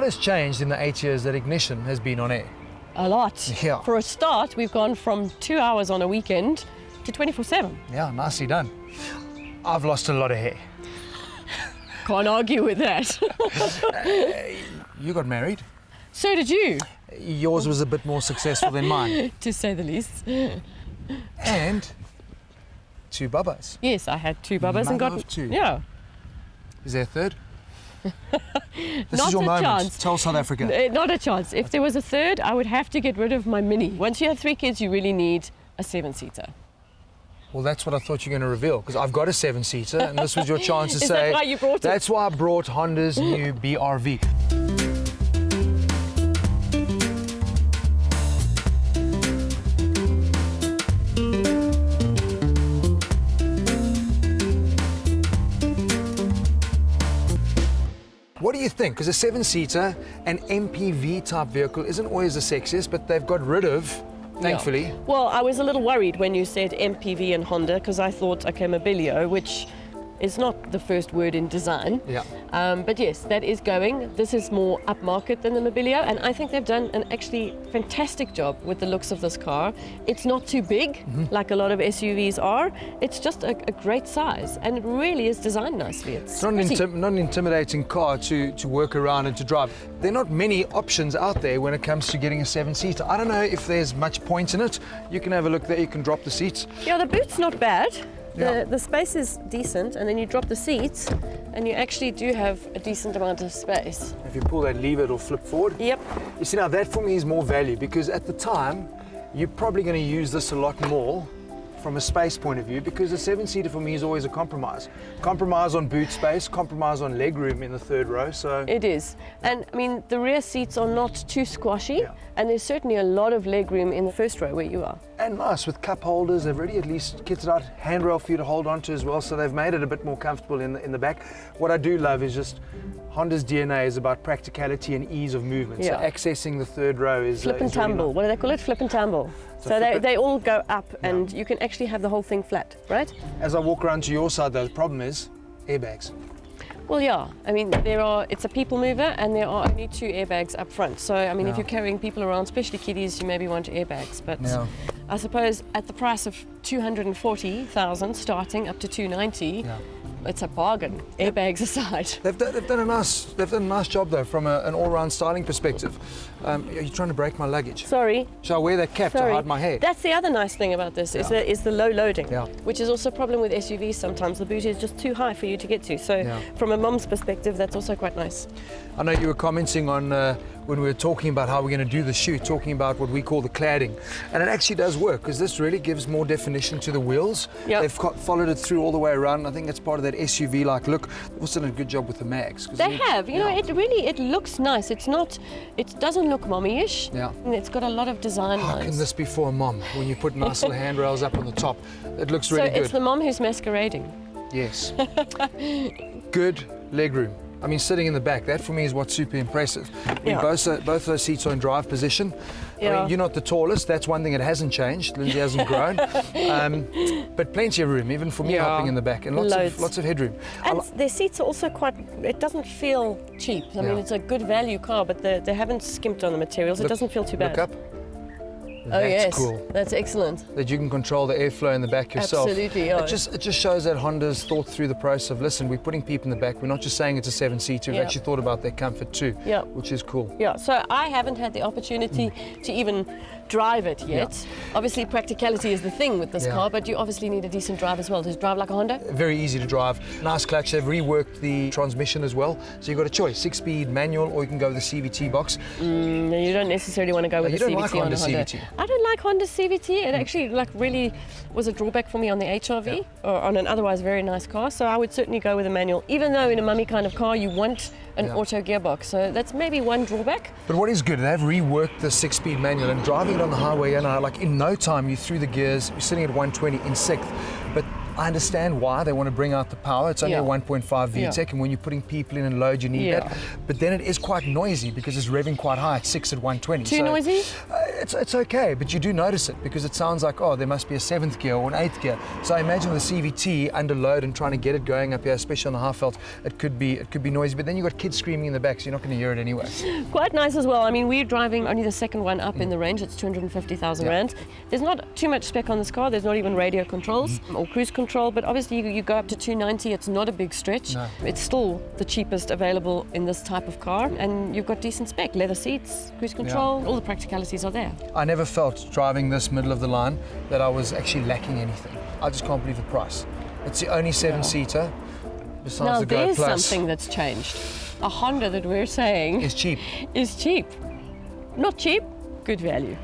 lot has changed in the 8 years that Ignition has been on air. A lot. Yeah. For a start, we've gone from 2 hours on a weekend to 24/7. Yeah, nicely done. I've lost a lot of hair. Can't argue with that. You got married. So did you, Yours was a bit more successful than mine. to say the least. And 2 bubbas. Yes, I had 2 bubbas and Mother got of 2. Yeah. Is there a third? This Not is your a moment. chance. Tell South Africa. Not a chance. If there was a third, I would have to get rid of my Mini. Once you have 3 kids, you really need a 7-seater. Well, that's what I thought you were going to reveal, because I've got a 7-seater, and this was your chance to Is say. that why you brought it? That's why I brought Honda's new BRV. What do you think? Because a 7-seater, an MPV type vehicle isn't always the sexiest, but they've got rid of, thankfully. Yeah. Well, I was a little worried when you said MPV and Honda, because I thought, okay, Mobilio, which is not the first word in design. Yeah. But yes, that is going. This is more upmarket than the Mobilio, and I think they've done an actually fantastic job with the looks of this car. It's not too big, like a lot of SUVs are. It's just a great size, and it really is designed nicely. It's not an intimidating car to work around and to drive. There are not many options out there when it comes to getting a 7-seater. I don't know if there's much point in it. You can have a look there, you can drop the seats. Yeah, the boot's not bad. Yeah. The space is decent, and then you drop the seats, and you actually do have a decent amount of space. If you pull that lever, it'll flip forward. Yep. You see, now that for me is more value, because at the time, you're probably going to use this a lot more from a space point of view, because a 7-seater for me is always a compromise. Compromise on boot space, compromise on legroom in the 3rd row, so... It is. And I mean, the rear seats are not too squashy, Yeah. and there's certainly a lot of legroom in the 1st row where you are. And nice, with cup holders, they've already at least kitted out handrail for you to hold onto as well, so they've made it a bit more comfortable in the back. What I do love is just Honda's DNA is about practicality and ease of movement. Yeah. So accessing the 3rd row is Flip and is really tumble. nice. What do they call it? Flip and tumble. So they all go up, and you can actually have the whole thing flat, right? As I walk around to your side, though, the problem is airbags. Well, yeah. I mean, it's a people mover, and there are only 2 airbags up front. So, I mean, if you're carrying people around, especially kiddies, you maybe want airbags. But Yeah. I suppose at the price of 240,000 starting up to 290, it's a bargain, airbags aside. They've done a nice job though from an all-round styling perspective. Are you trying to break my luggage? Sorry. Shall I wear that cap to hide my hair? That's the other nice thing about this, is the low loading, Yeah. which is also a problem with SUVs sometimes. The boot is just too high for you to get to. So from a mum's perspective, that's also quite nice. I know you were commenting on when we were talking about how we're going to do the shoot, talking about what we call the cladding. And it actually does work, because this really gives more definition to the wheels. Yep. They've followed it through all the way around. I think that's part of that SUV-like look. They've also done a good job with the mags. They have, you know, it looks nice. It doesn't look mommy-ish. Yeah. And it's got a lot of design How lines. can this be for a mom when you put nice little handrails up on the top? It looks really So good. it's the mom who's masquerading. Yes. Good legroom. I mean, sitting in the back, that for me is what's super impressive. I mean, both those seats are in drive position. I mean, you're not the tallest, that's one thing that hasn't changed. Lindsay hasn't grown. But plenty of room, even for me hopping in the back, and lots of headroom. And their seats are also quite, it doesn't feel cheap. I mean, it's a good value car, but they haven't skimped on the materials. It doesn't feel too bad. Look up. Oh, yes. Cool. That's excellent. That you can control the airflow in the back yourself. Absolutely, yeah. It just shows that Honda's thought through the process of, listen, we're putting people in the back. We're not just saying it's a 7-seater. We've actually thought about their comfort too, which is cool. Yeah, so I haven't had the opportunity to even drive it yet. Obviously, practicality is the thing with this car, but you obviously need a decent drive as well. Does it drive like a Honda? Very easy to drive. Nice clutch. They've reworked the transmission as well. So you've got a choice, 6-speed manual, or you can go with the CVT box. No, you don't necessarily want to go with the CVT like on a Honda Honda. CVT. I don't like Honda CVT. It actually really was a drawback for me on the HRV, or on an otherwise very nice car. So I would certainly go with a manual, even though in a mummy kind of car you want an auto gearbox. So that's maybe one drawback. But what is good, they've reworked the 6-speed manual, and driving it on the highway, like in no time you're through the gears, you're sitting at 120 in 6th. But I understand why they want to bring out the power. It's only a 1.5 VTEC, and when you're putting people in and load, you need that. But then it is quite noisy because it's revving quite high at 6 at 120. Too noisy? It's okay, but you do notice it because it sounds like, oh, there must be a 7th gear or an 8th gear. So I imagine with the CVT under load and trying to get it going up here, especially on the high felt, it could be noisy. But then you've got kids screaming in the back, so you're not going to hear it anyway. Quite nice as well. I mean, we're driving only the second one up in the range. It's 250,000 rand. There's not too much spec on this car. There's not even radio controls or cruise control, but obviously you go up to 290. It's not a big stretch. No. It's still the cheapest available in this type of car, and you've got decent spec, leather seats, cruise control, all the practicalities are there. I never felt driving this middle of the line that I was actually lacking anything. I just can't believe the price. It's the only 7-seater besides Now the Go there's Plus. something that's changed. A Honda that we're saying It's cheap. is cheap. Not cheap, good value.